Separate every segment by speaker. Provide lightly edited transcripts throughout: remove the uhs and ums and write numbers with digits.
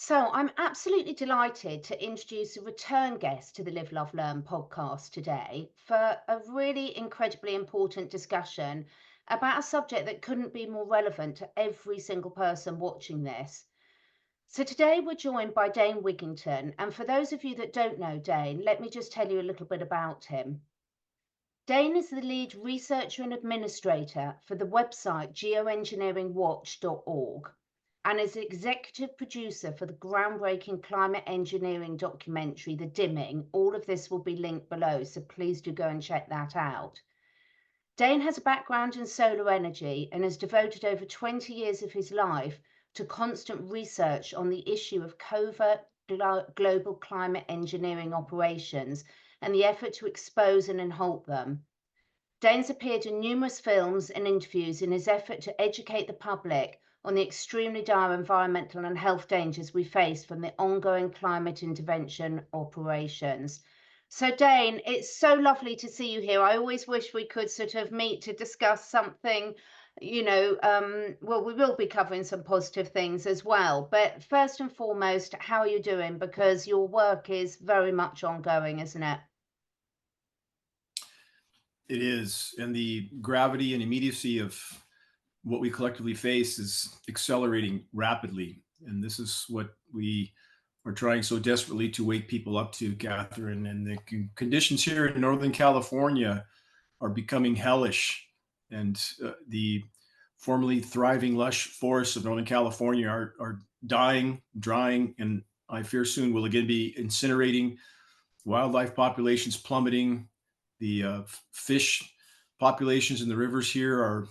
Speaker 1: So, I'm absolutely delighted to introduce a return guest to the Live, Love, Learn podcast today for a really incredibly important discussion about a subject that couldn't be more relevant to every single person watching this. So, today we're joined by Dane Wigington. And for those of you that don't know Dane, let me just tell you a little bit about him. Dane is the lead researcher and administrator for the website geoengineeringwatch.org and is executive producer for the groundbreaking climate engineering documentary, The Dimming. All of this will be linked below, so please do go and check that out. Dane has a background in solar energy and has devoted over 20 years of his life to constant research on the issue of covert global climate engineering operations and the effort to expose and halt them. Dane's appeared in numerous films and interviews in his effort to educate the public on the extremely dire environmental and health dangers we face from the ongoing climate intervention operations. So, Dane, it's so lovely to see you here. I always wish we could sort of meet to discuss something, well, we will be covering some positive things as well. But first and foremost, how are you doing? Because your work is very much ongoing, isn't it?
Speaker 2: It is. And the gravity and immediacy of what we collectively face is accelerating rapidly. And this is what we are trying so desperately to wake people up to, Catherine. And the conditions here in Northern California are becoming hellish. And the formerly thriving, lush forests of Northern California are dying, drying, and I fear soon will again be incinerating. Wildlife populations plummeting. The fish populations in the rivers here are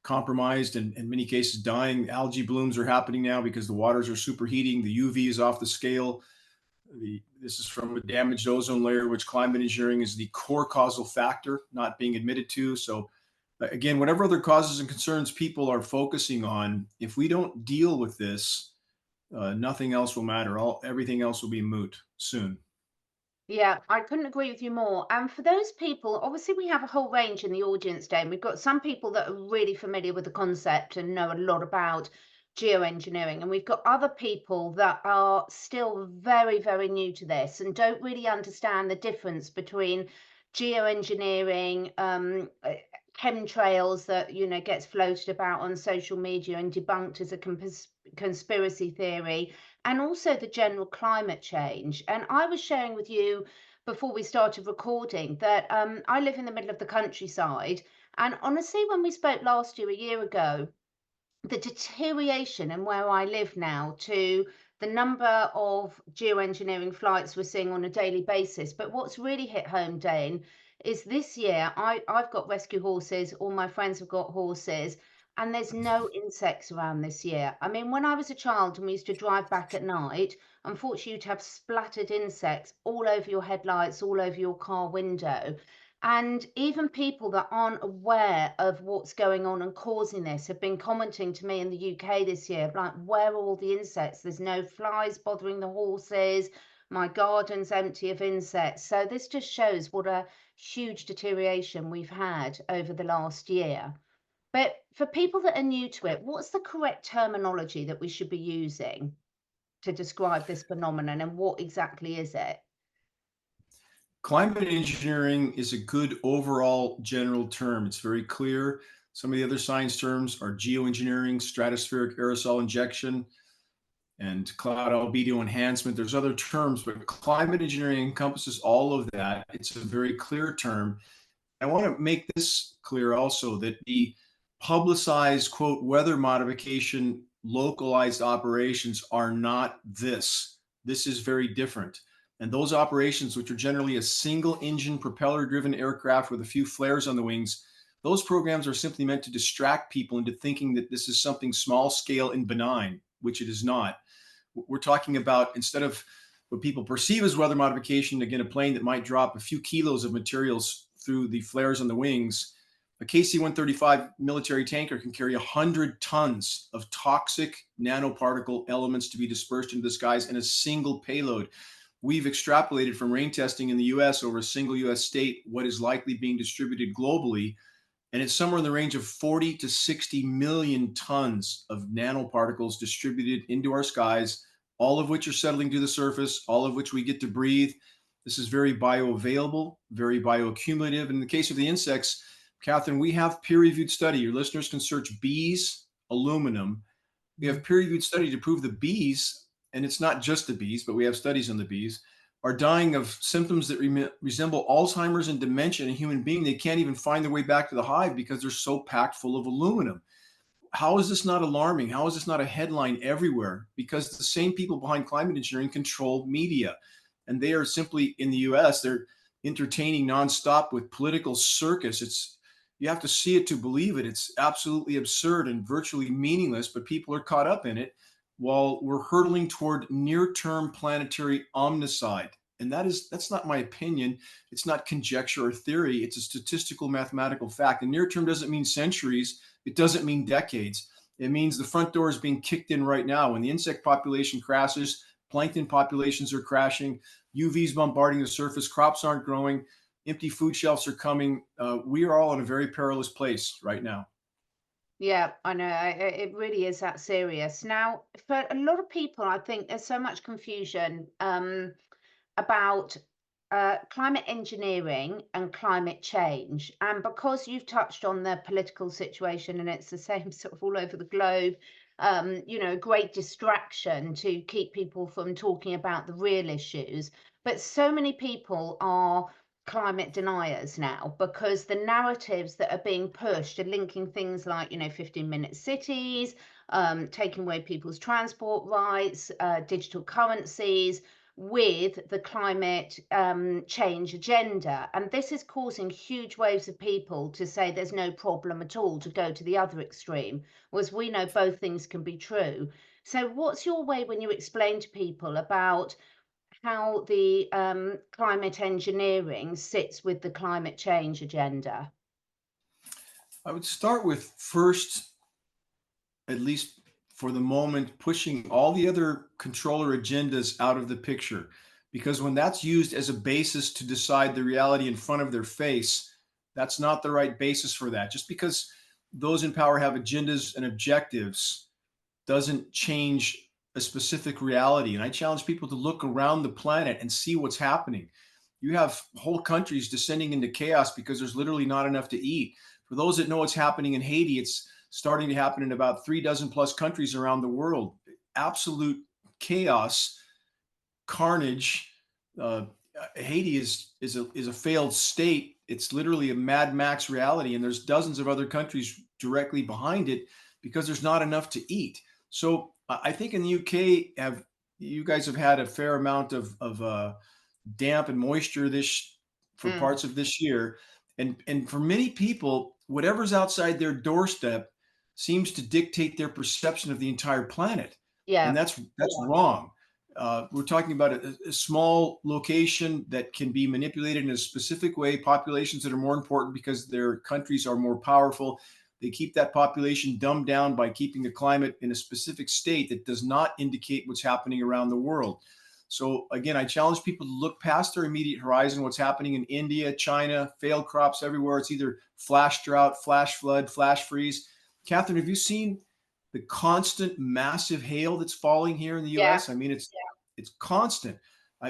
Speaker 2: compromised and in many cases dying. Algae blooms are happening now because the waters are superheating. The UV is off the scale. This is from a damaged ozone layer, which climate engineering is the core causal factor not being admitted to. So again, whatever other causes and concerns people are focusing on, if we don't deal with this, nothing else will matter. Everything else will be moot soon.
Speaker 1: Yeah, I couldn't agree with you more. And for those people, obviously, we have a whole range in the audience, Dane. We've got some people that are really familiar with the concept and know a lot about geoengineering. And we've got other people that are still very, very new to this and don't really understand the difference between geoengineering, chemtrails that, gets floated about on social media and debunked as a conspiracy theory, and also the general climate change. And I was sharing with you before we started recording that I live in the middle of the countryside. And honestly, when we spoke last year, a year ago, the deterioration in where I live now to the number of geoengineering flights we're seeing on a daily basis. But what's really hit home, Dane, is this year I've got rescue horses, all my friends have got horses, and there's no insects around this year. I mean, when I was a child and we used to drive back at night, unfortunately, you'd have splattered insects all over your headlights, all over your car window. And even people that aren't aware of what's going on and causing this have been commenting to me in the UK this year, like, where are all the insects? There's no flies bothering the horses. My garden's empty of insects. So this just shows what a huge deterioration we've had over the last year. But for people that are new to it, what's the correct terminology that we should be using to describe this phenomenon, and what exactly is it?
Speaker 2: Climate engineering is a good overall general term. It's very clear. Some of the other science terms are geoengineering, stratospheric aerosol injection, and cloud albedo enhancement. There's other terms, but climate engineering encompasses all of that. It's a very clear term. I want to make this clear also that the publicized, quote, weather modification localized operations are not this. This is very different. And those operations, which are generally a single engine propeller driven aircraft with a few flares on the wings, those programs are simply meant to distract people into thinking that this is something small scale and benign, which it is not. We're talking about, instead of what people perceive as weather modification, again, a plane that might drop a few kilos of materials through the flares on the wings, a KC-135 military tanker can carry 100 tons of toxic nanoparticle elements to be dispersed into the skies in a single payload. We've extrapolated from rain testing in the US over a single US state what is likely being distributed globally, and it's somewhere in the range of 40 to 60 million tons of nanoparticles distributed into our skies all of which are settling to the surface, all of which we get to breathe. This is very bioavailable, very bioaccumulative. In the case of the insects, Catherine, we have peer-reviewed study. Your listeners can search bees, aluminum. We have peer-reviewed study to prove the bees, and it's not just the bees, but we have studies on the bees, are dying of symptoms that resemble Alzheimer's and dementia in a human being. They can't even find their way back to the hive because they're so packed full of aluminum. How is this not alarming? How is this not a headline everywhere? Because the same people behind climate engineering control media. And they are simply, in the US, they're entertaining nonstop with political circus. You have to see it to believe it. It's absolutely absurd and virtually meaningless, but people are caught up in it while we're hurtling toward near-term planetary omnicide. And that's not my opinion. It's not conjecture or theory. It's a statistical mathematical fact. And near term doesn't mean centuries. It doesn't mean decades. It means the front door is being kicked in right now. When the insect population crashes, plankton populations are crashing, UV's bombarding the surface, crops aren't growing, empty food shelves are coming. We are all in a very perilous place right now.
Speaker 1: Yeah, I know. It really is that serious. Now, for a lot of people, I think there's so much confusion about climate engineering and climate change. And because you've touched on the political situation and it's the same sort of all over the globe, great distraction to keep people from talking about the real issues. But so many people are climate deniers now because the narratives that are being pushed are linking things like 15-minute cities, taking away people's transport rights, digital currencies with the climate change agenda. And this is causing huge waves of people to say there's no problem at all, to go to the other extreme, whereas we know both things can be true. So what's your way when you explain to people about how the climate engineering sits with the climate change agenda?
Speaker 2: I would start with first, at least for the moment, pushing all the other controller agendas out of the picture. Because when that's used as a basis to decide the reality in front of their face, that's not the right basis for that. Just because those in power have agendas and objectives doesn't change a specific reality. And I challenge people to look around the planet and see what's happening. You have whole countries descending into chaos because there's literally not enough to eat. For those that know what's happening in Haiti, it's starting to happen in about 36 plus countries around the world. Absolute chaos, carnage. Haiti is a failed state. It's literally a Mad Max reality, and there's dozens of other countries directly behind it because there's not enough to eat. So I think in the UK, you guys have had a fair amount of damp and moisture for parts of this year, and for many people, whatever's outside their doorstep seems to dictate their perception of the entire planet, and that's wrong. We're talking about a small location that can be manipulated in a specific way. Populations that are more important because their countries are more powerful. They keep that population dumbed down by keeping the climate in a specific state that does not indicate what's happening around the world. So again, I challenge people to look past their immediate horizon, what's happening in India, China, failed crops everywhere. It's either flash drought, flash flood, flash freeze. Catherine, have you seen the constant massive hail that's falling here in the US? I mean, it's constant.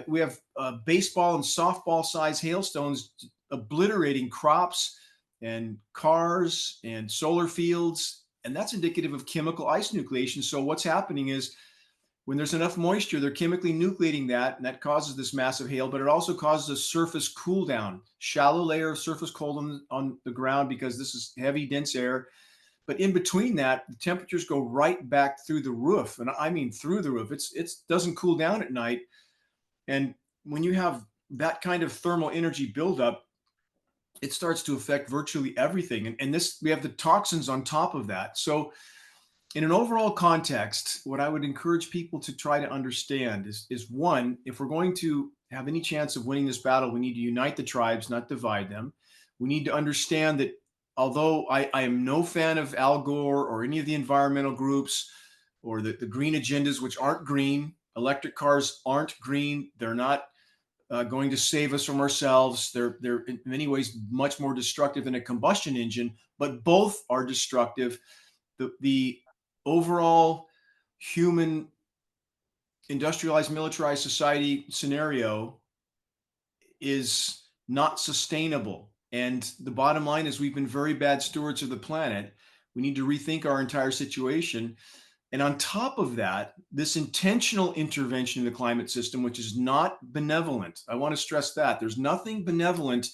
Speaker 2: We have baseball and softball size hailstones obliterating crops and cars and solar fields, and that's indicative of chemical ice nucleation. So what's happening is when there's enough moisture, they're chemically nucleating that, and that causes this massive hail, but it also causes a surface cool down, shallow layer of surface cold on the ground because this is heavy, dense air. But in between that, the temperatures go right back through the roof. And I mean through the roof. It doesn't cool down at night. And when you have that kind of thermal energy buildup, it starts to affect virtually everything. And this, we have the toxins on top of that. So in an overall context, what I would encourage people to try to understand is one, if we're going to have any chance of winning this battle, we need to unite the tribes, not divide them. We need to understand that although I am no fan of Al Gore or any of the environmental groups or the green agendas, which aren't green, electric cars aren't green. They're not going to save us from ourselves. They're in many ways much more destructive than a combustion engine, but both are destructive. The overall human industrialized, militarized society scenario is not sustainable. And the bottom line is we've been very bad stewards of the planet. We need to rethink our entire situation. And on top of that, this intentional intervention in the climate system, which is not benevolent, I want to stress that there's nothing benevolent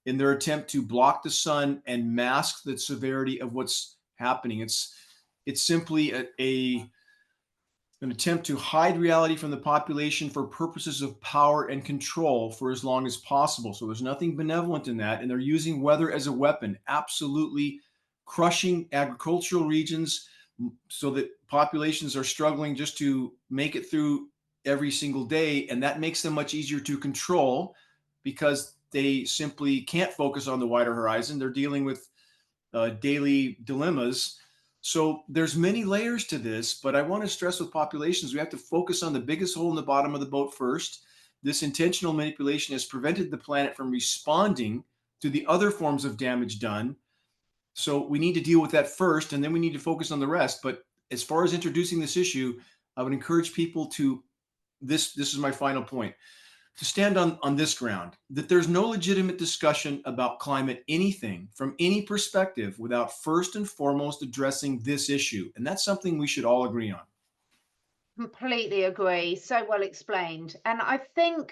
Speaker 2: in their attempt to block the sun and mask the severity of what's happening. It's simply an attempt to hide reality from the population for purposes of power and control for as long as possible. So there's nothing benevolent in that. And they're using weather as a weapon, absolutely crushing agricultural regions so that populations are struggling just to make it through every single day. And that makes them much easier to control because they simply can't focus on the wider horizon. They're dealing with daily dilemmas. So there's many layers to this, but I want to stress with populations, we have to focus on the biggest hole in the bottom of the boat first. This intentional manipulation has prevented the planet from responding to the other forms of damage done. So we need to deal with that first, and then we need to focus on the rest. But as far as introducing this issue, I would encourage people to, this is my final point, to stand on this ground, that there's no legitimate discussion about climate anything from any perspective without first and foremost addressing this issue. And that's something we should all agree on.
Speaker 1: Completely agree. So well explained. And I think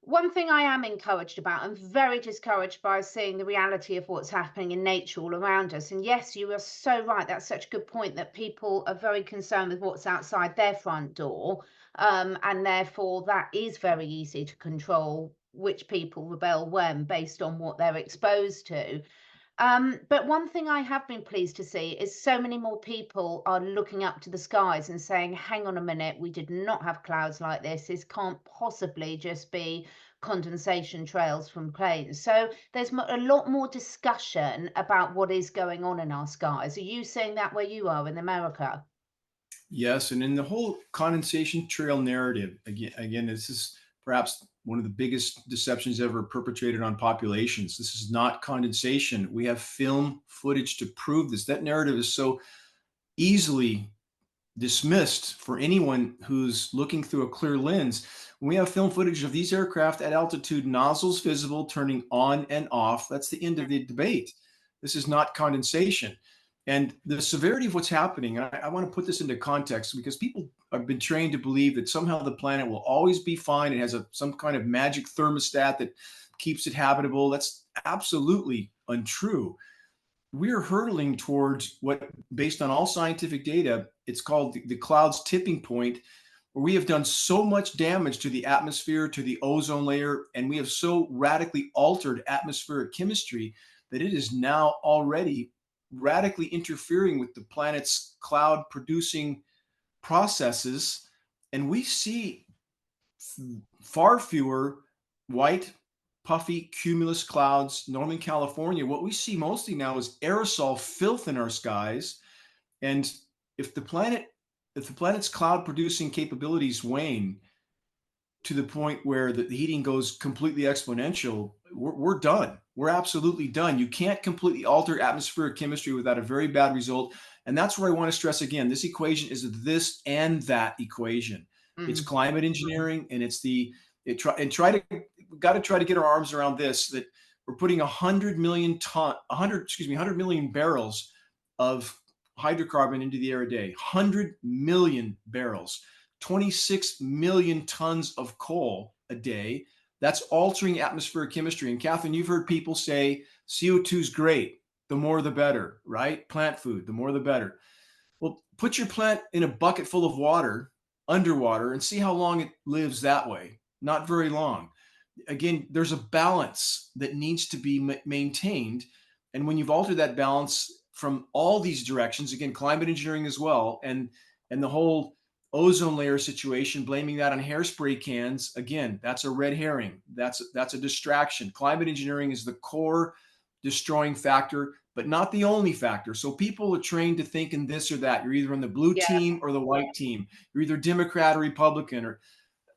Speaker 1: one thing I am encouraged about, I'm very discouraged by seeing the reality of what's happening in nature all around us. And yes, you are so right. That's such a good point that people are very concerned with what's outside their front door. And therefore, that is very easy to control which people rebel when based on what they're exposed to. But one thing I have been pleased to see is so many more people are looking up to the skies and saying, hang on a minute, we did not have clouds like this. This can't possibly just be condensation trails from planes. So there's a lot more discussion about what is going on in our skies. Are you seeing that where you are in America?
Speaker 2: Yes, and in the whole condensation trail narrative, again, this is perhaps one of the biggest deceptions ever perpetrated on populations. This is not condensation. We have film footage to prove this. That narrative is so easily dismissed for anyone who's looking through a clear lens. When we have film footage of these aircraft at altitude, nozzles visible, turning on and off, that's the end of the debate. This is not condensation. And the severity of what's happening, and I want to put this into context because people have been trained to believe that somehow the planet will always be fine. It has some kind of magic thermostat that keeps it habitable. That's absolutely untrue. We're hurtling towards what, based on all scientific data, it's called the cloud's tipping point, where we have done so much damage to the atmosphere, to the ozone layer, and we have so radically altered atmospheric chemistry that it is now already radically interfering with the planet's cloud producing processes. And we see far fewer white, puffy cumulus clouds, Northern California. What we see mostly now is aerosol filth in our skies. And if the planet's cloud producing capabilities wane to the point where the heating goes completely exponential, we're done. We're absolutely done. You can't completely alter atmospheric chemistry without a very bad result. And that's where I want to stress again, this equation is this and that equation. It's climate engineering, and it's got to try to get our arms around this, that we're putting 100 million barrels of hydrocarbon into the air a day, 100 million barrels, 26 million tons of coal a day. That's altering atmospheric chemistry. And Catherine, you've heard people say CO2 is great. The more the better, right? Plant food, the more the better. Well, put your plant in a bucket full of water, underwater, and see how long it lives that way. Not very long. Again, there's a balance that needs to be maintained. And when you've altered that balance from all these directions, again, climate engineering as well, and the whole ozone layer situation, blaming that on hairspray cans, again, that's a red herring. That's a distraction. Climate engineering is the core destroying factor, but not the only factor. So people are trained to think in this or that. You're either on the blue team or the white team. You're either Democrat or Republican. Or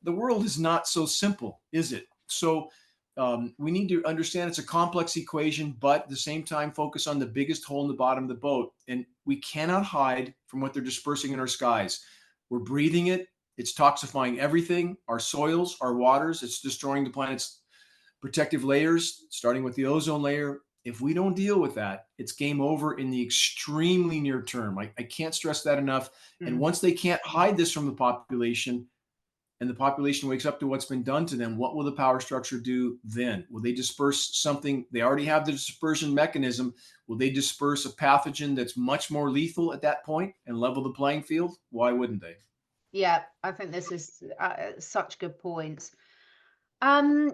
Speaker 2: the world is not so simple, is it? So we need to understand it's a complex equation, but at the same time, focus on the biggest hole in the bottom of the boat. And we cannot hide from what they're dispersing in our skies. We're breathing it. It's toxifying everything, our soils, our waters. It's destroying the planet's protective layers, starting with the ozone layer. If we don't deal with that, it's game over in the extremely near term. I can't stress that enough. And once they can't hide this from the population, and the population wakes up to what's been done to them, what will the power structure do then? Will they disperse something? They already have the dispersion mechanism. Will they disperse a pathogen that's much more lethal at that point and level the playing field? Why wouldn't they?
Speaker 1: Yeah, I think this is such good points. Um,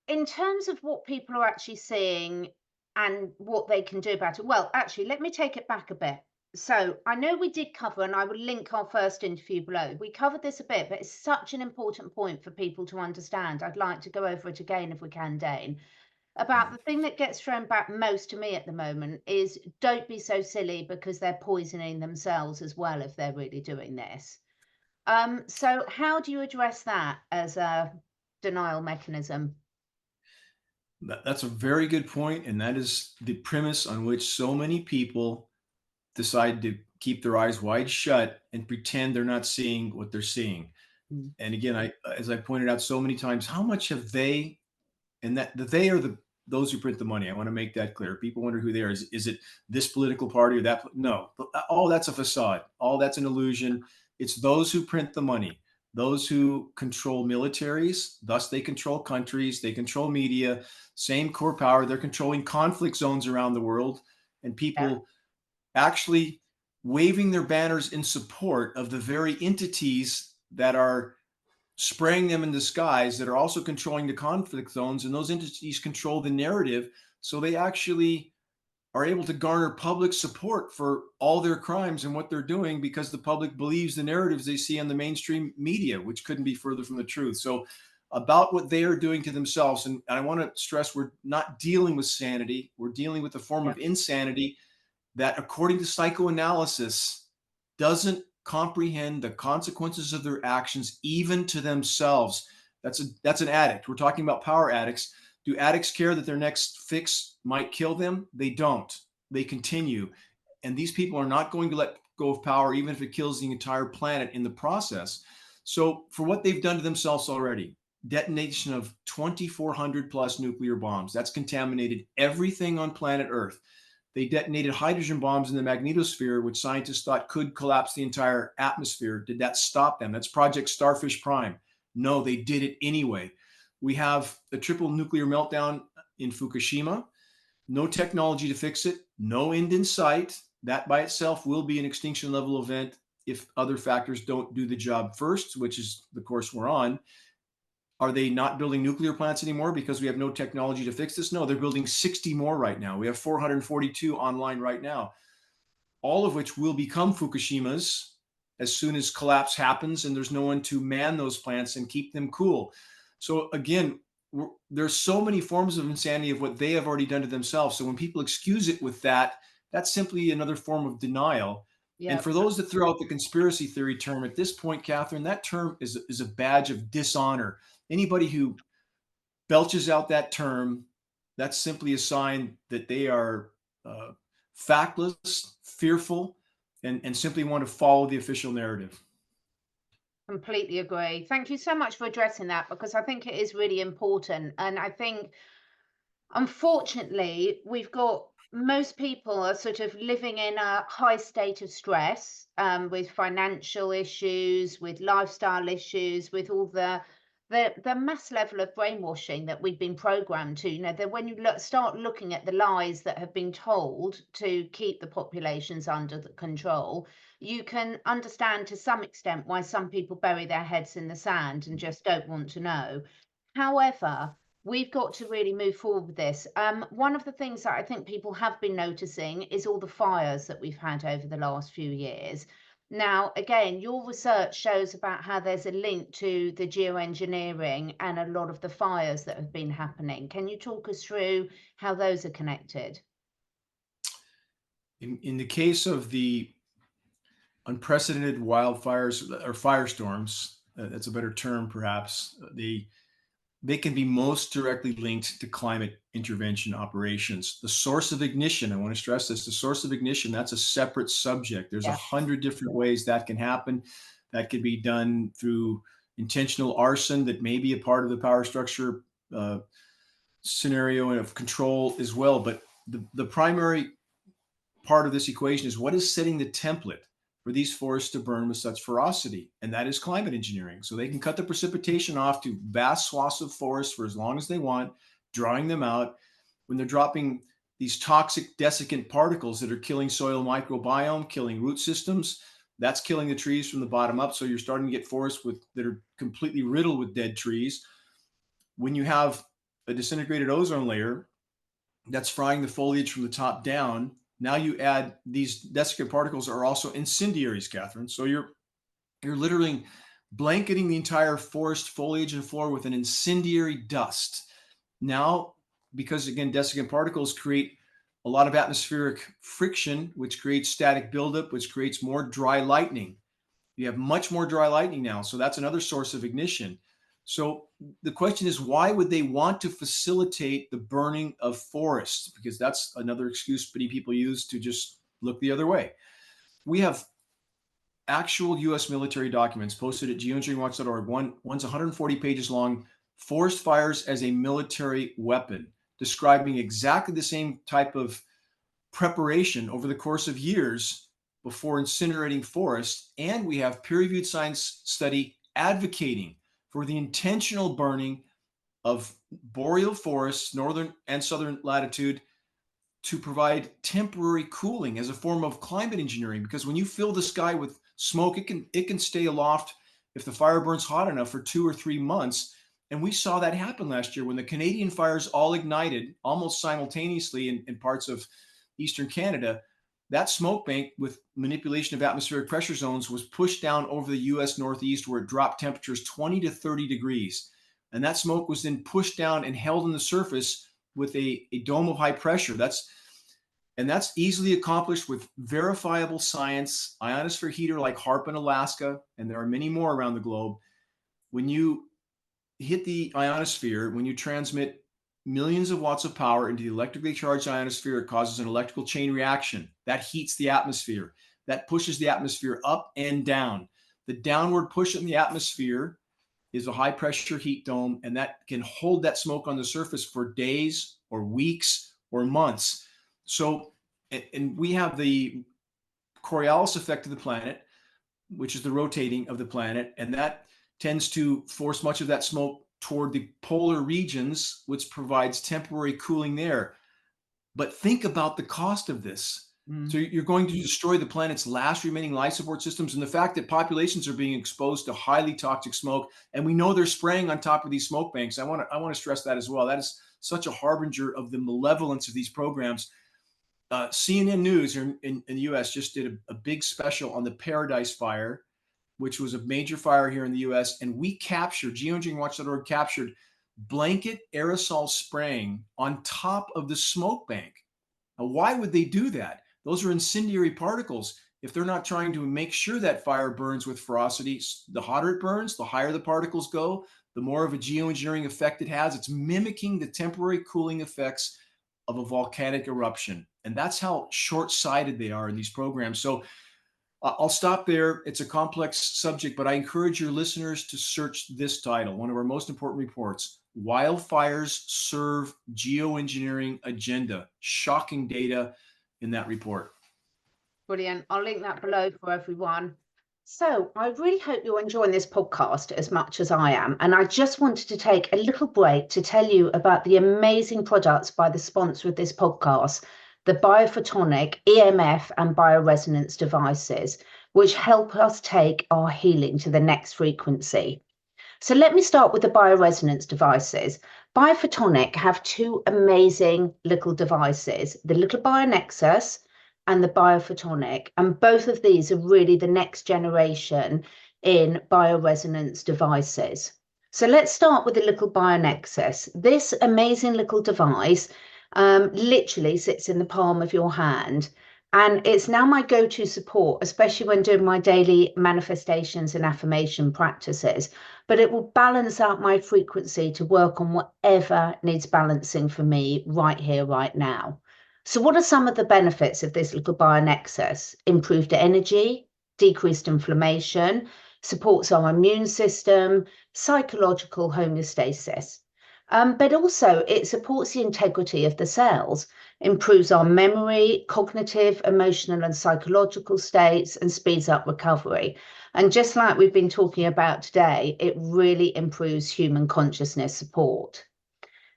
Speaker 1: in terms of what people are actually seeing and what they can do about it, well, actually, let me take it back a bit. So I know we did cover, and I will link our first interview below. We covered this a bit, but it's such an important point for people to understand. I'd like to go over it again if we can, Dane. About the thing that gets thrown back most to me at the moment is don't be so silly because they're poisoning themselves as well if they're really doing this. So how do you address that as a denial mechanism?
Speaker 2: That's a very good point, and that is the premise on which so many people decide to keep their eyes wide shut and pretend they're not seeing what they're seeing.
Speaker 1: Mm.
Speaker 2: And again, as I pointed out so many times, how much have they, and that they are those who print the money. I want to make that clear. People wonder who they are. Is it this political party or that? No, all that's a facade. All that's an illusion. It's those who print the money, those who control militaries, thus they control countries, they control media, same core power. They're controlling conflict zones around the world, and
Speaker 1: Yeah,
Speaker 2: people actually waving their banners in support of the very entities that are spraying them in the skies, that are also controlling the conflict zones, and those entities control the narrative. So they actually are able to garner public support for all their crimes and what they're doing because the public believes the narratives they see on the mainstream media, which couldn't be further from the truth. So about what they are doing to themselves, and I want to stress, we're not dealing with sanity, we're dealing with a form
Speaker 1: yeah,
Speaker 2: of insanity that, according to psychoanalysis, doesn't comprehend the consequences of their actions, even to themselves. That's an addict. We're talking about power addicts. Do addicts care that their next fix might kill them? They don't. They continue. And these people are not going to let go of power, even if it kills the entire planet in the process. So, for what they've done to themselves already, detonation of 2,400 plus nuclear bombs, that's contaminated everything on planet Earth. They detonated hydrogen bombs in the magnetosphere, which scientists thought could collapse the entire atmosphere. Did that stop them? That's Project Starfish Prime. No, they did it anyway. We have a triple nuclear meltdown in Fukushima. No technology to fix it, no end in sight. That by itself will be an extinction level event if other factors don't do the job first, which is the course we're on. Are they not building nuclear plants anymore because we have no technology to fix this? No, they're building 60 more right now. We have 442 online right now, all of which will become Fukushimas as soon as collapse happens and there's no one to man those plants and keep them cool. So again, there's so many forms of insanity of what they have already done to themselves. So when people excuse it with that, that's simply another form of denial. And
Speaker 1: yeah.
Speaker 2: for those that throw out the conspiracy theory term at this point, Catherine, that term is a badge of dishonor. Anybody who belches out that term, that's simply a sign that they are factless, fearful, and simply want to follow the official narrative.
Speaker 1: Completely agree. Thank you so much for addressing that because I think it is really important. And I think, unfortunately, we've got most people are sort of living in a high state of stress with financial issues, with lifestyle issues, with all the mass level of brainwashing that we've been programmed to. You know, that when you start looking at the lies that have been told to keep the populations under the control, you can understand to some extent why some people bury their heads in the sand and just don't want to know. However, we've got to really move forward with this. One of the things that I think people have been noticing is all the fires that we've had over the last few years. Now, again, your research shows about how there's a link to the geoengineering and a lot of the fires that have been happening. Can you talk us through how those are connected?
Speaker 2: In the case of the unprecedented wildfires or firestorms, that's a better term perhaps, they can be most directly linked to climate intervention operations. The source of ignition, I want to stress this, the source of ignition, that's a separate subject. There's 100 different ways that can happen. That could be done through intentional arson that may be a part of the power structure scenario and of control as well. But the primary part of this equation is what is setting the template for these forests to burn with such ferocity, and that is climate engineering. So they can cut the precipitation off to vast swaths of forest for as long as they want, drawing them out. When they're dropping these toxic desiccant particles that are killing soil microbiome, killing root systems, that's killing the trees from the bottom up. So you're starting to get forests that are completely riddled with dead trees. When you have a disintegrated ozone layer that's frying the foliage from the top down, now you add these desiccant particles are also incendiaries, Catherine. So you're literally blanketing the entire forest foliage and floor with an incendiary dust. Now, because again, desiccant particles create a lot of atmospheric friction, which creates static buildup, which creates more dry lightning. You have much more dry lightning now. So that's another source of ignition. So the question is, why would they want to facilitate the burning of forests? Because that's another excuse many people use to just look the other way. We have actual U.S. military documents posted at geoengineeringwatch.org. One's 140 pages long, Forest Fires as a Military Weapon, describing exactly the same type of preparation over the course of years before incinerating forests. And we have peer-reviewed science study advocating for the intentional burning of boreal forests, northern and southern latitude, to provide temporary cooling as a form of climate engineering. Because when you fill the sky with smoke, it can stay aloft if the fire burns hot enough for 2 or 3 months. And we saw that happen last year when the Canadian fires all ignited almost simultaneously in parts of eastern Canada. That smoke bank with manipulation of atmospheric pressure zones was pushed down over the US Northeast, where it dropped temperatures 20 to 30 degrees. And that smoke was then pushed down and held on the surface with a dome of high pressure. That's easily accomplished with verifiable science, ionosphere heater like HAARP in Alaska, and there are many more around the globe. When you hit the ionosphere, when you transmit millions of watts of power into the electrically charged ionosphere, it causes an electrical chain reaction. That heats the atmosphere. That pushes the atmosphere up and down. The downward push in the atmosphere is a high pressure heat dome, and that can hold that smoke on the surface for days or weeks or months. So, and we have the Coriolis effect of the planet, which is the rotating of the planet, and that tends to force much of that smoke toward the polar regions, which provides temporary cooling there. But think about the cost of this. So you're going to destroy the planet's last remaining life support systems, and the fact that populations are being exposed to highly toxic smoke, and we know they're spraying on top of these smoke banks. I want to stress that as well. That is such a harbinger of the malevolence of these programs. CNN News in the US just did a big special on the Paradise Fire, which was a major fire here in the US. And we captured, geoengineeringwatch.org captured blanket aerosol spraying on top of the smoke bank. Now, why would they do that? Those are incendiary particles. If they're not trying to make sure that fire burns with ferocity, the hotter it burns, the higher the particles go, the more of a geoengineering effect it has. It's mimicking the temporary cooling effects of a volcanic eruption. And that's how short-sighted they are in these programs. So I'll stop there. It's a complex subject, but I encourage your listeners to search this title, one of our most important reports, Wildfires Serve Geoengineering Agenda. Shocking data in that report.
Speaker 1: Brilliant. I'll link that below for everyone. So I really hope you're enjoying this podcast as much as I am. And I just wanted to take a little break to tell you about the amazing products by the sponsor of this podcast, the biophotonic EMF and bioresonance devices, which help us take our healing to the next frequency. So let me start with the bioresonance devices. Biophotonic have two amazing little devices, the little BioNexus and the biophotonic, and both of these are really the next generation in bioresonance devices. So let's start with the little BioNexus. This amazing little device literally sits in the palm of your hand, And it's now my go-to support, especially when doing my daily manifestations and affirmation practices. But it will balance out my frequency to work on whatever needs balancing for me right here, right now. So what are some of the benefits of this little bio-nexus? Improved energy, decreased inflammation, supports our immune system, psychological homeostasis. But also it supports the integrity of the cells, improves our memory, cognitive, emotional, and psychological states, and speeds up recovery. And just like we've been talking about today, it really improves human consciousness support.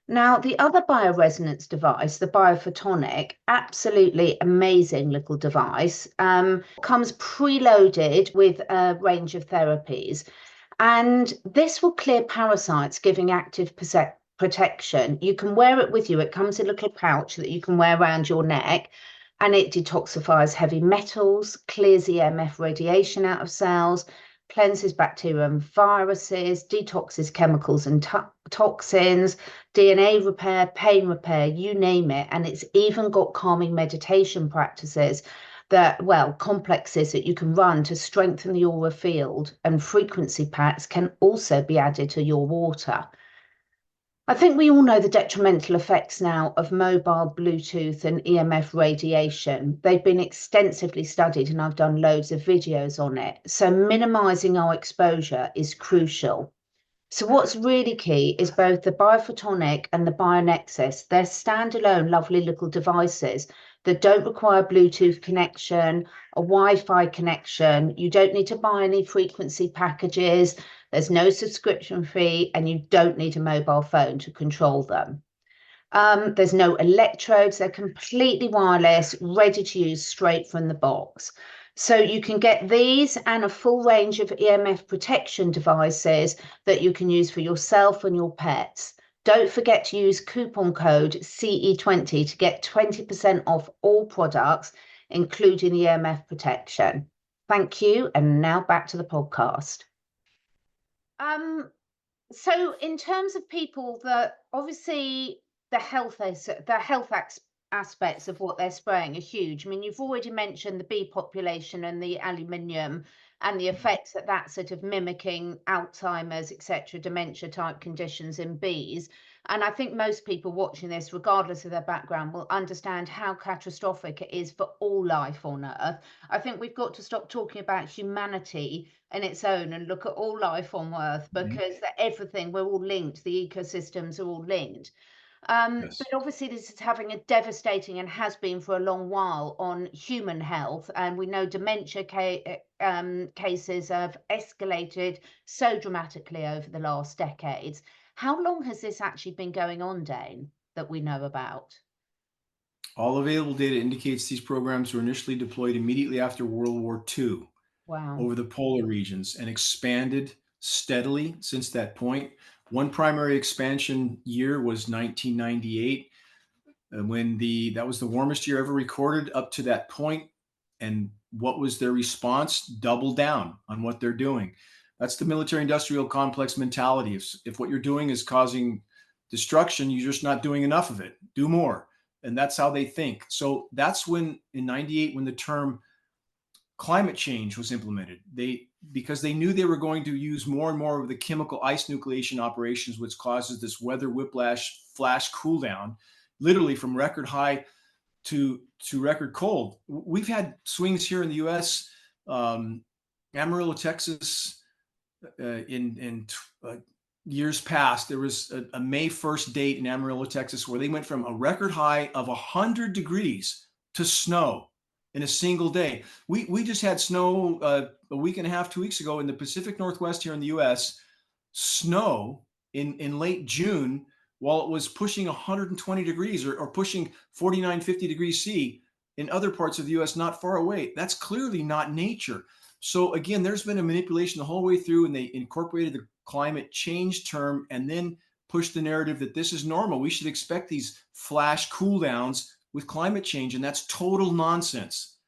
Speaker 1: Now, the other bioresonance device, the biophotonic, absolutely amazing little device, comes preloaded with a range of therapies. And this will clear parasites, giving active protection. You can wear it with you. It comes in a little pouch that you can wear around your neck, and it detoxifies heavy metals, clears EMF radiation out of cells, cleanses bacteria and viruses, detoxes chemicals and toxins, DNA repair, pain repair, you name it. And it's even got calming meditation practices that, well, complexes that you can run to strengthen the aura field, and frequency packs can also be added to your water. I think we all know the detrimental effects now of mobile Bluetooth and EMF radiation. They've been extensively studied, and I've done loads of videos on it. So minimizing our exposure is crucial. So what's really key is both the biophotonic and the bionexus. They're standalone, lovely little devices that don't require Bluetooth connection, a Wi-Fi connection. You don't need to buy any frequency packages. There's no subscription fee, and you don't need a mobile phone to control them. There's no electrodes. They're completely wireless, ready to use straight from the box. So you can get these and a full range of EMF protection devices that you can use for yourself and your pets. Don't forget to use coupon code CE20 to get 20% off all products, including the EMF protection. Thank you. And now back to the podcast. So in terms of people that obviously the health aspects of what they're spraying are huge. I mean, you've already mentioned the bee population and the aluminium and the effects that that's sort of mimicking Alzheimer's, etc., dementia type conditions in bees. And I think most people watching this, regardless of their background, will understand how catastrophic it is for all life on Earth. I think we've got to stop talking about humanity in its own and look at all life on Earth, because everything, we're all linked, the ecosystems are all linked.
Speaker 2: Yes.
Speaker 1: But obviously this is having a devastating, and has been for a long while, on human health. And we know dementia cases have escalated so dramatically over the last decades. How long has this actually been going on, Dane, that we know about?
Speaker 2: All available data indicates these programs were initially deployed immediately after World War II.
Speaker 1: Wow.
Speaker 2: Over the polar regions, and expanded steadily since that point. One primary expansion year was 1998, when that was the warmest year ever recorded up to that point. And what was their response? Double down on what they're doing. That's the military-industrial complex mentality. If what you're doing is causing destruction, you're just not doing enough of it. Do more. And that's how they think. So that's when, in 98, when the term climate change was implemented, because they knew they were going to use more and more of the chemical ice nucleation operations, which causes this weather whiplash flash cool down, literally from record high to record cold. We've had swings here in the U.S. Amarillo, Texas, in years past, there was a May 1st date in Amarillo, Texas, where they went from a record high of 100 degrees to snow in a single day. We just had snow a week and a half, 2 weeks ago in the Pacific Northwest here in the US, snow in late June, while it was pushing 120 degrees or pushing 49, 50 degrees C in other parts of the US not far away. That's clearly not nature. So again, there's been a manipulation the whole way through, and they incorporated the climate change term and then pushed the narrative that this is normal. We should expect these flash cool downs with climate change, and that's total nonsense.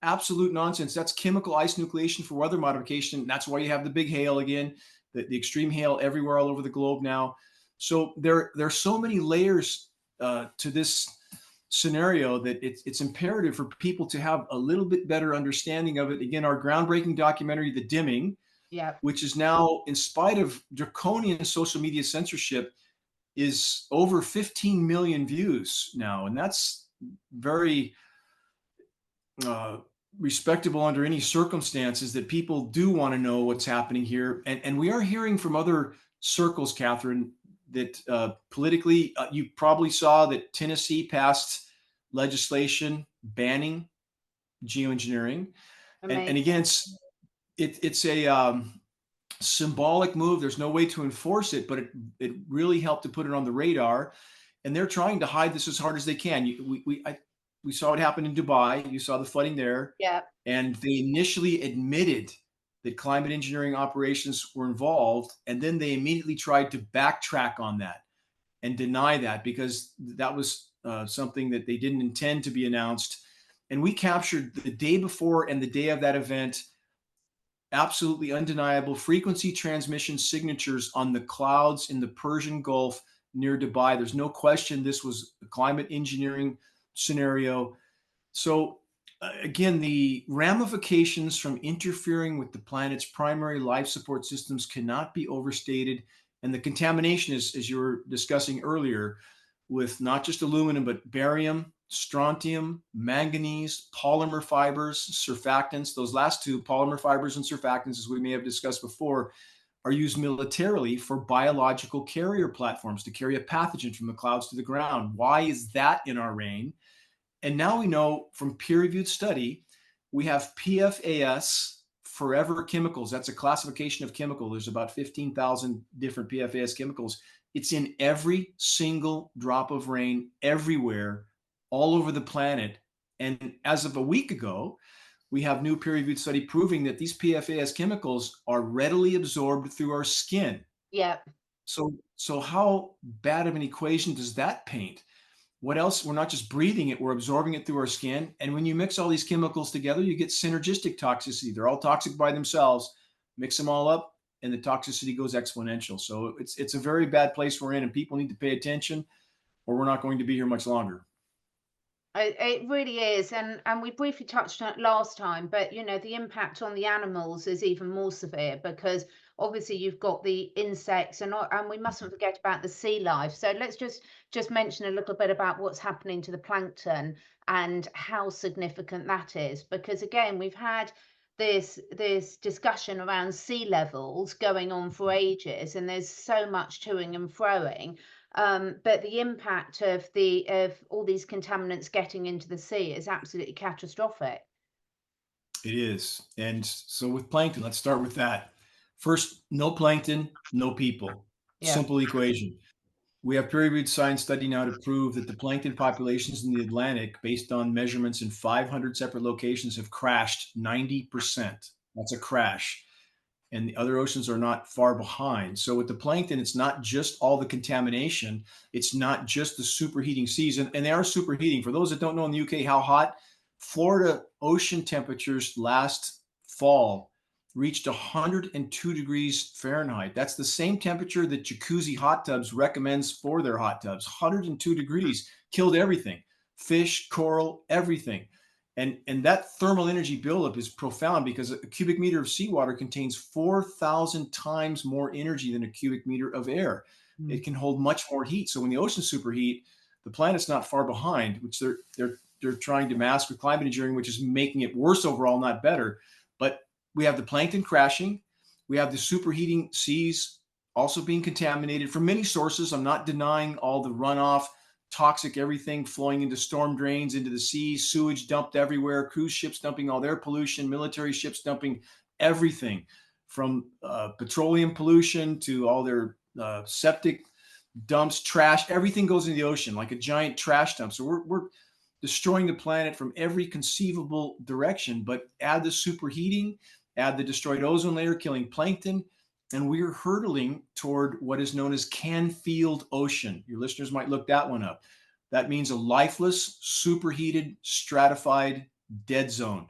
Speaker 2: Absolute nonsense. That's chemical ice nucleation for weather modification. That's why you have the big hail again, the extreme hail everywhere all over the globe now. So there are so many layers to this scenario that it's imperative for people to have a little bit better understanding of it. Again, our groundbreaking documentary, The Dimming,
Speaker 1: Yeah.
Speaker 2: which is now, in spite of draconian social media censorship, is over 15 million views now. And that's very respectable under any circumstances, that people do want to know what's happening here. And we are hearing from other circles, Catherine, that politically, you probably saw that Tennessee passed legislation banning geoengineering. And
Speaker 1: Amazing.
Speaker 2: again, it's a symbolic move. There's no way to enforce it, but it really helped to put it on the radar. And they're trying to hide this as hard as they can. We saw what happened in Dubai. You saw the flooding there.
Speaker 1: Yeah.
Speaker 2: And they initially admitted that climate engineering operations were involved, and then they immediately tried to backtrack on that and deny that, because that was something that they didn't intend to be announced. And we captured the day before and the day of that event absolutely undeniable frequency transmission signatures on the clouds in the Persian Gulf near Dubai. There's no question this was a climate engineering scenario. So again, the ramifications from interfering with the planet's primary life support systems cannot be overstated. And the contamination is, as you were discussing earlier, with not just aluminum, but barium, strontium, manganese, polymer fibers, surfactants. Those last two, polymer fibers and surfactants, as we may have discussed before, are used militarily for biological carrier platforms to carry a pathogen from the clouds to the ground. Why is that in our rain? And now we know from peer-reviewed study, we have PFAS, forever chemicals. That's a classification of chemical. There's about 15,000 different PFAS chemicals. It's in every single drop of rain, everywhere, all over the planet. And as of a week ago, we have new peer-reviewed study proving that these PFAS chemicals are readily absorbed through our skin.
Speaker 1: Yeah.
Speaker 2: So how bad of an equation does that paint? What else? We're not just breathing it, we're absorbing it through our skin. And when you mix all these chemicals together, you get synergistic toxicity. They're all toxic by themselves. Mix them all up, and the toxicity goes exponential. So it's a very bad place we're in, and people need to pay attention, or we're not going to be here much longer.
Speaker 1: It really is, and we briefly touched on it last time, but the impact on the animals is even more severe, because obviously you've got the insects, and we mustn't forget about the sea life. So let's just mention a little bit about what's happening to the plankton and how significant that is, because again, we've had this discussion around sea levels going on for ages, and there's so much toing and froing. But the impact of all these contaminants getting into the sea is absolutely catastrophic.
Speaker 2: It is. And so with plankton, let's start with that. First, no plankton, no people.
Speaker 1: Yeah.
Speaker 2: Simple equation. We have peer-reviewed science study now to prove that the plankton populations in the Atlantic, based on measurements in 500 separate locations, have crashed 90%. That's a crash. And the other oceans are not far behind. So with the plankton, it's not just all the contamination. It's not just the superheating seas. And they are superheating. For those that don't know in the UK how hot, Florida ocean temperatures last fall reached 102 degrees Fahrenheit. That's the same temperature that Jacuzzi Hot Tubs recommends for their hot tubs. 102 degrees killed everything, fish, coral, everything. And that thermal energy buildup is profound, because a cubic meter of seawater contains 4,000 times more energy than a cubic meter of air. It can hold much more heat. So when the oceans superheat, the planet's not far behind, which they're trying to mask with climate engineering, which is making it worse overall, not better. But we have the plankton crashing. We have the superheating seas also being contaminated from many sources. I'm not denying all the runoff, toxic everything flowing into storm drains, into the seas, sewage dumped everywhere, cruise ships dumping all their pollution, military ships dumping everything from petroleum pollution to all their septic dumps, trash. Everything goes into the ocean like a giant trash dump. So we're destroying the planet from every conceivable direction. But add the superheating, add the destroyed ozone layer killing plankton, and we're hurtling toward what is known as Canfield Ocean. Your listeners might look that one up. That means a lifeless, superheated, stratified dead zone.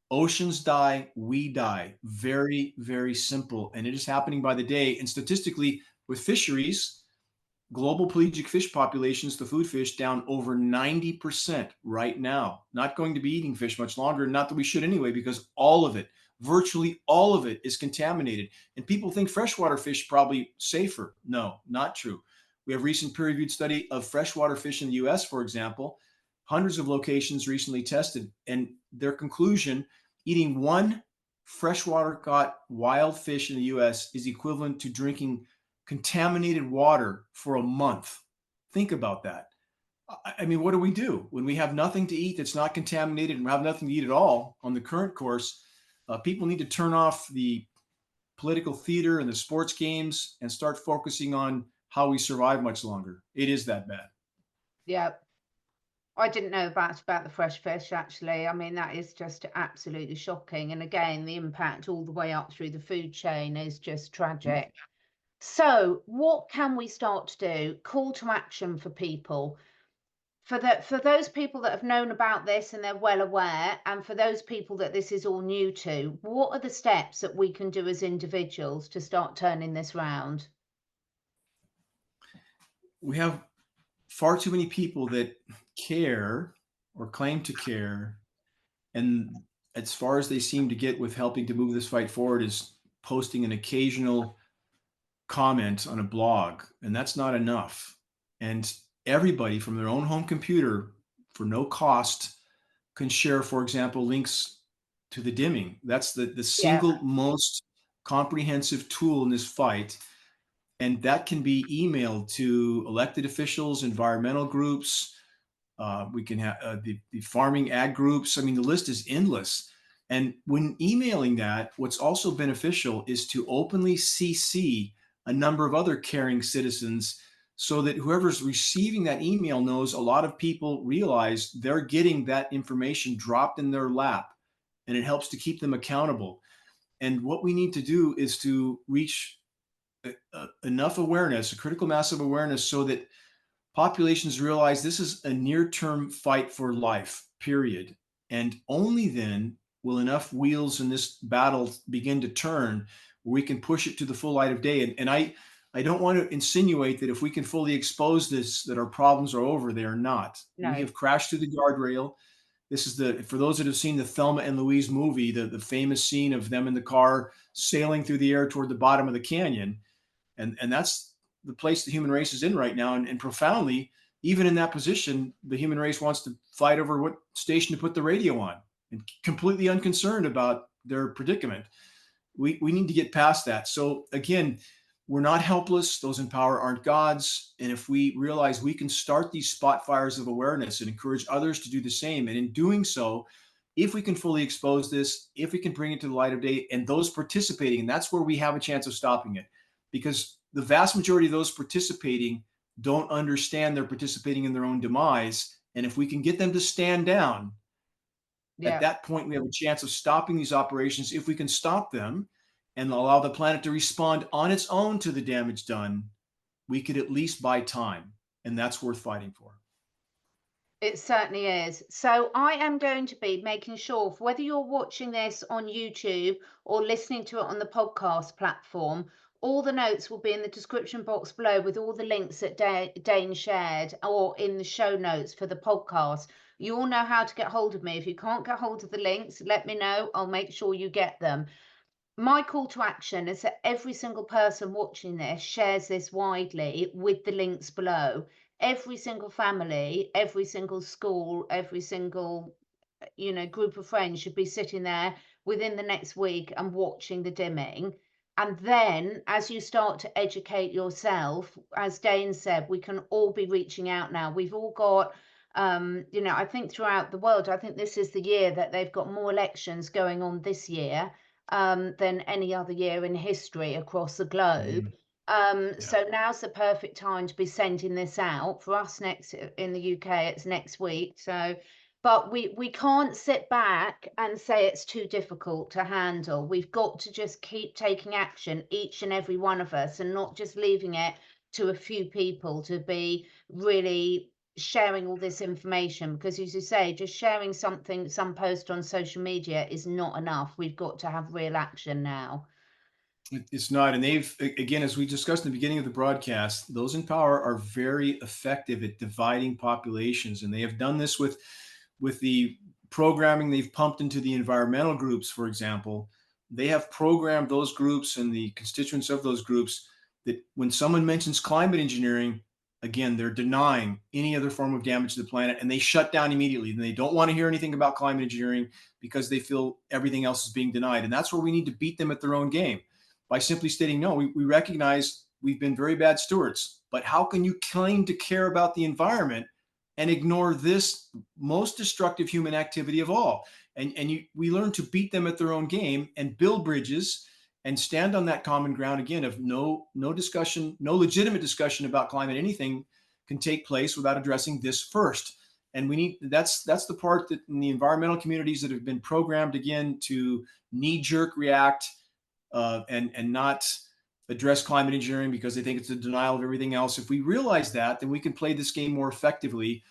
Speaker 2: Oceans die, we die. Very, very simple. And it is happening by the day. And statistically, with fisheries, global pelagic fish populations, the food fish, down over 90% right now. Not going to be eating fish much longer, not that we should anyway, because all of it, virtually all of it, is contaminated. And people think freshwater fish probably safer. No, not true. We have recent peer-reviewed study of freshwater fish in the US, for example. Hundreds of locations recently tested, and their conclusion, eating one freshwater caught wild fish in the US is equivalent to drinking contaminated water for a month. Think about that. I mean, what do we do when we have nothing to eat that's not contaminated and have nothing to eat at all on the current course? People need to turn off the political theater and the sports games and start focusing on how we survive much longer. It is that bad.
Speaker 1: Yeah. I didn't know about the fresh fish, actually. I mean, that is just absolutely shocking. And again, the impact all the way up through the food chain is just tragic. So what can we start to do? Call to action for people. For those people that have known about this and they're well aware, and for those people that this is all new to, what are the steps that we can do as individuals to start turning this round?
Speaker 2: We have far too many people that care or claim to care, and as far as they seem to get with helping to move this fight forward is posting an occasional comment on a blog, and that's not enough. And everybody from their own home computer for no cost can share, for example, links to the dimming. That's the
Speaker 1: Yeah.
Speaker 2: single most comprehensive tool in this fight. And that can be emailed to elected officials, environmental groups. We can have the farming ag groups. I mean, the list is endless. And when emailing that, what's also beneficial is to openly CC a number of other caring citizens so that whoever's receiving that email knows a lot of people realize they're getting that information dropped in their lap, and it helps to keep them accountable. And what we need to do is to reach enough awareness, a critical mass of awareness, so that populations realize this is a near-term fight for life, period. And only then will enough wheels in this battle begin to turn where we can push it to the full light of day. And I don't want to insinuate that if we can fully expose this, that our problems are over. They are not.
Speaker 1: No.
Speaker 2: We have crashed through the guardrail. This is for those that have seen the Thelma and Louise movie, the famous scene of them in the car sailing through the air toward the bottom of the canyon. And that's the place the human race is in right now. And profoundly, even in that position, the human race wants to fight over what station to put the radio on, and completely unconcerned about their predicament. We need to get past that. So again, we're not helpless. Those in power aren't gods. And if we realize we can start these spot fires of awareness and encourage others to do the same, and in doing so, if we can fully expose this, if we can bring it to the light of day, and those participating, and that's where we have a chance of stopping it, because the vast majority of those participating don't understand they're participating in their own demise. And if we can get them to stand down, at that point, we have a chance of stopping these operations. If we can stop them and allow the planet to respond on its own to the damage done, we could at least buy time. And that's worth fighting for.
Speaker 1: It certainly is. So I am going to be making sure, whether you're watching this on YouTube or listening to it on the podcast platform, all the notes will be in the description box below with all the links that Dane shared, or in the show notes for the podcast. You all know how to get hold of me. If you can't get hold of the links, let me know. I'll make sure you get them. My call to action is that every single person watching this shares this widely with the links below. Every single family, every single school, every single group of friends should be sitting there within the next week and watching the dimming. And then as you start to educate yourself, as Dane said, we can all be reaching out now. We've all got I think throughout the world, I think this is the year that they've got more elections going on this year than any other year in history across the globe. So now's the perfect time to be sending this out. For us next in the UK, it's next week. So, but we can't sit back and say it's too difficult to handle. We've got to just keep taking action, each and every one of us, and not just leaving it to a few people to be really sharing all this information, because as you say, just sharing something, some post on social media is not enough. We've got to have real action now.
Speaker 2: It's not. And they've, again, as we discussed in the beginning of the broadcast, those in power are very effective at dividing populations. And they have done this with the programming they've pumped into the environmental groups, for example. They have programmed those groups and the constituents of those groups that when someone mentions climate engineering, again, they're denying any other form of damage to the planet, and they shut down immediately. And they don't want to hear anything about climate engineering because they feel everything else is being denied. And that's where we need to beat them at their own game by simply stating, no, we recognize we've been very bad stewards, but how can you claim to care about the environment and ignore this most destructive human activity of all? And we learn to beat them at their own game and build bridges and stand on that common ground again of no discussion, no legitimate discussion about climate anything can take place without addressing this first. And we need, that's the part that in the environmental communities that have been programmed again to knee-jerk react and not address climate engineering because they think it's a denial of everything else. If we realize that, then we can play this game more effectively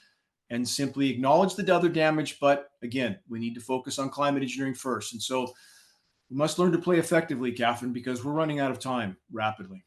Speaker 2: and simply acknowledge the other damage. But again, we need to focus on climate engineering first. And so we must learn to play effectively, Catherine, because we're running out of time rapidly.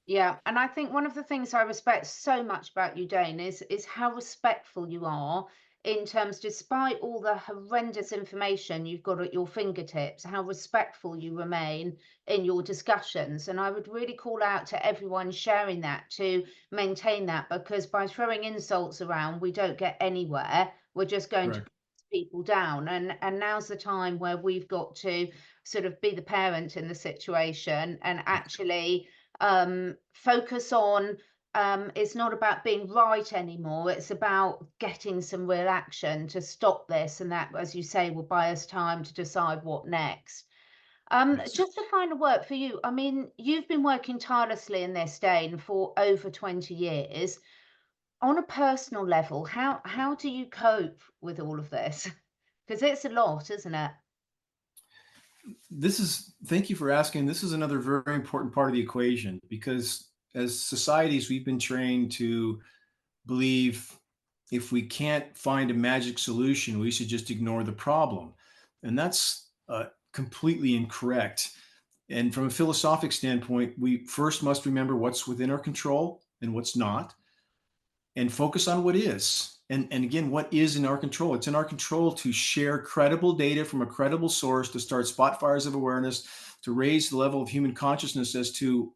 Speaker 1: Yeah, and I think one of the things I respect so much about you, Dane, is how respectful you are in terms, despite all the horrendous information you've got at your fingertips, how respectful you remain in your discussions. And I would really call out to everyone sharing that to maintain that, because by throwing insults around, we don't get anywhere. We're just going to
Speaker 2: Correct.
Speaker 1: put people down. And now's the time where we've got to sort of be the parent in the situation and actually focus on it's not about being right anymore. It's about getting some real action to stop this. And that, as you say, will buy us time to decide what next.
Speaker 2: Yes.
Speaker 1: Just a final word for you. I mean, you've been working tirelessly in this, Dane, for over 20 years. On a personal level, how do you cope with all of this? Because it's a lot, isn't it?
Speaker 2: Thank you for asking. This is another very important part of the equation because as societies, we've been trained to believe if we can't find a magic solution, we should just ignore the problem. And that's completely incorrect. And from a philosophic standpoint, we first must remember what's within our control and what's not, and focus on what is. And again, what is in our control? It's in our control to share credible data from a credible source, to start spot fires of awareness, to raise the level of human consciousness as to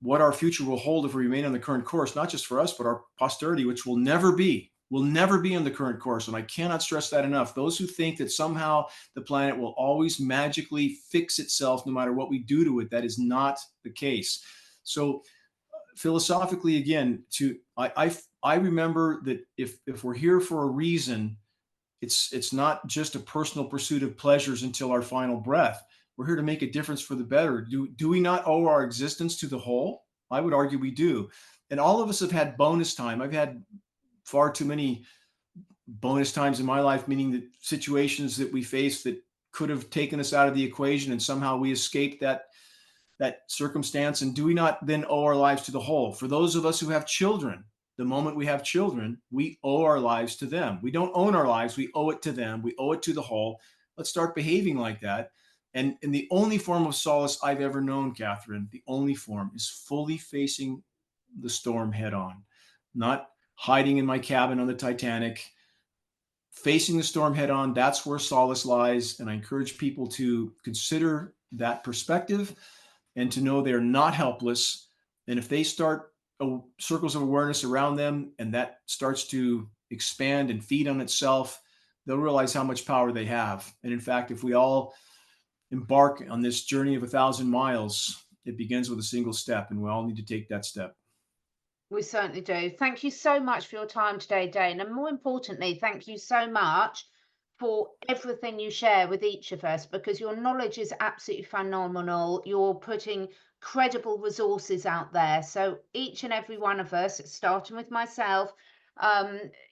Speaker 2: what our future will hold if we remain on the current course, not just for us, but our posterity, which will never be on the current course. And I cannot stress that enough. Those who think that somehow the planet will always magically fix itself no matter what we do to it, that is not the case. So philosophically, again, I remember that if we're here for a reason, it's not just a personal pursuit of pleasures until our final breath. We're here to make a difference for the better. Do we not owe our existence to the whole? I would argue we do. And all of us have had bonus time. I've had far too many bonus times in my life, meaning that situations that we faced that could have taken us out of the equation, and somehow we escaped that circumstance. And do we not then owe our lives to the whole? For those of us who have children, the moment we have children, we owe our lives to them. We don't own our lives, we owe it to them. We owe it to the whole. Let's start behaving like that. And the only form of solace I've ever known, Catherine, the only form is fully facing the storm head on, not hiding in my cabin on the Titanic, facing the storm head on. That's where solace lies. And I encourage people to consider that perspective and to know they're not helpless. And if they start circles of awareness around them and that starts to expand and feed on itself, they'll realize how much power they have. And in fact, if we all embark on this journey of 1,000 miles, it begins with a single step, and we all need to take that step.
Speaker 1: We certainly do. Thank you so much for your time today, Dane. And more importantly, thank you so much for everything you share with each of us, because your knowledge is absolutely phenomenal. You're putting credible resources out there. So each and every one of us, starting with myself,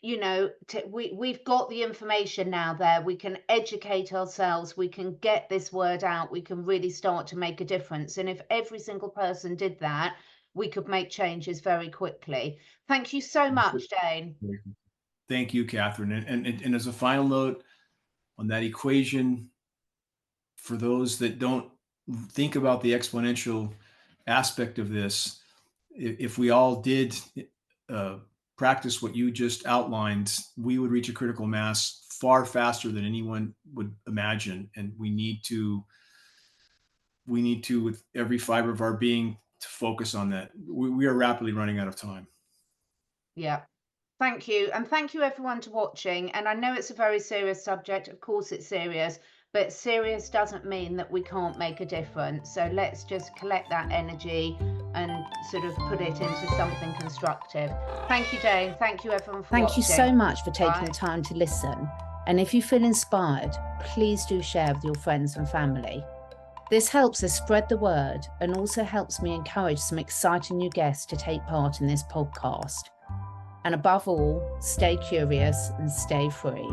Speaker 1: we've got the information now there. We can educate ourselves. We can get this word out. We can really start to make a difference. And if every single person did that, we could make changes very quickly. Thank you so much, Dane.
Speaker 2: Thank you, Catherine. And as a final note on that equation, for those that don't think about the exponential aspect of this. If we all did practice what you just outlined, we would reach a critical mass far faster than anyone would imagine. And we need to, with every fiber of our being, to focus on that. We are rapidly running out of time.
Speaker 1: Yeah. Thank you. And thank you everyone to watching. And I know it's a very serious subject. Of course it's serious, but serious doesn't mean that we can't make a difference. So let's just collect that energy and sort of put it into something constructive. Thank you, Dane. Thank you everyone for watching.
Speaker 3: Thank you so much for taking
Speaker 1: Bye.
Speaker 3: the time to listen. And if you feel inspired, please do share with your friends and family. This helps us spread the word and also helps me encourage some exciting new guests to take part in this podcast. And above all, stay curious and stay free.